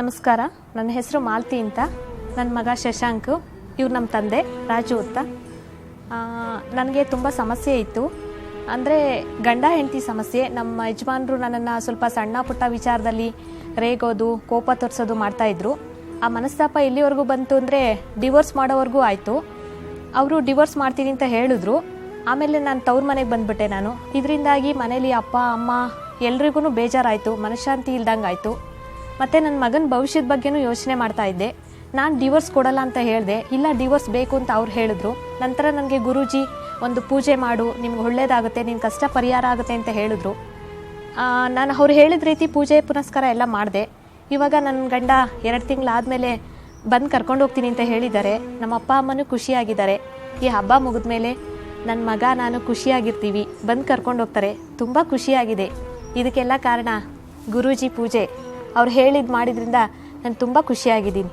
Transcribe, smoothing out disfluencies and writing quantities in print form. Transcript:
ನಮಸ್ಕಾರ, ನನ್ನ ಹೆಸರು ಮಾಲತಿ ಅಂತ. ನನ್ನ ಮಗ ಶಶಾಂಕ್, ಇವ್ರು ನಮ್ಮ ತಂದೆ ರಾಜು ಅಂತ. ನನಗೆ ತುಂಬ ಸಮಸ್ಯೆ ಇತ್ತು. ಅಂದರೆ ಗಂಡ ಹೆಂಡತಿ ಸಮಸ್ಯೆ. ನಮ್ಮ ಯಜಮಾನರು ನನ್ನನ್ನು ಸ್ವಲ್ಪ ಸಣ್ಣ ಪುಟ್ಟ ವಿಚಾರದಲ್ಲಿ ರೇಗೋದು, ಕೋಪ ತೋರಿಸೋದು ಮಾಡ್ತಾಯಿದ್ರು. ಆ ಮನಸ್ತಾಪ ಎಲ್ಲಿವರೆಗೂ ಬಂತು ಅಂದರೆ ಡಿವೋರ್ಸ್ ಮಾಡೋವರೆಗೂ ಆಯಿತು. ಅವರು ಡಿವೋರ್ಸ್ ಮಾಡ್ತೀನಿ ಅಂತ ಹೇಳಿದ್ರು. ಆಮೇಲೆ ನಾನು ತವ್ರ ಮನೆಗೆ ಬಂದುಬಿಟ್ಟೆ. ನಾನು ಇದರಿಂದಾಗಿ ಮನೇಲಿ ಅಪ್ಪ ಅಮ್ಮ ಎಲ್ರಿಗೂ ಬೇಜಾರಾಯಿತು, ಮನಃಶಾಂತಿ ಇಲ್ದಂಗೆ ಆಯಿತು. ಮತ್ತು ನನ್ನ ಮಗನ ಭವಿಷ್ಯದ ಬಗ್ಗೆನೂ ಯೋಚನೆ ಮಾಡ್ತಾ ಇದ್ದೆ. ನಾನು ಡಿವೋರ್ಸ್ ಕೊಡಲ್ಲ ಅಂತ ಹೇಳಿದೆ. ಇಲ್ಲ, ಡಿವೋರ್ಸ್ ಬೇಕು ಅಂತ ಅವ್ರು ಹೇಳಿದ್ರು. ನಂತರ ನನಗೆ ಗುರೂಜಿ ಒಂದು ಪೂಜೆ ಮಾಡು, ನಿಮ್ಗೆ ಒಳ್ಳೇದಾಗುತ್ತೆ, ನಿನ್ನ ಕಷ್ಟ ಪರಿಹಾರ ಆಗುತ್ತೆ ಅಂತ ಹೇಳಿದ್ರು. ನಾನು ಅವ್ರು ಹೇಳಿದ ರೀತಿ ಪೂಜೆ ಪುನಸ್ಕಾರ ಎಲ್ಲ ಮಾಡಿದೆ. ಇವಾಗ ನನ್ನ ಗಂಡ 2 ತಿಂಗಳಾದಮೇಲೆ ಬಂದು ಕರ್ಕೊಂಡು ಹೋಗ್ತೀನಿ ಅಂತ ಹೇಳಿದ್ದಾರೆ. ನಮ್ಮ ಅಪ್ಪ ಅಮ್ಮನೂ ಖುಷಿಯಾಗಿದ್ದಾರೆ. ಈ ಹಬ್ಬ ಮುಗಿದ ಮೇಲೆ ನನ್ನ ಮಗ ನಾನು ಖುಷಿಯಾಗಿರ್ತೀವಿ, ಬಂದು ಕರ್ಕೊಂಡು ಹೋಗ್ತಾರೆ. ತುಂಬ ಖುಷಿಯಾಗಿದೆ. ಇದಕ್ಕೆಲ್ಲ ಕಾರಣ ಗುರೂಜಿ ಪೂಜೆ. ಅವ್ರು ಹೇಳಿದ್ದು ಮಾಡಿದ್ರಿಂದ ನಾನು ತುಂಬ ಖುಷಿಯಾಗಿದ್ದೀನಿ.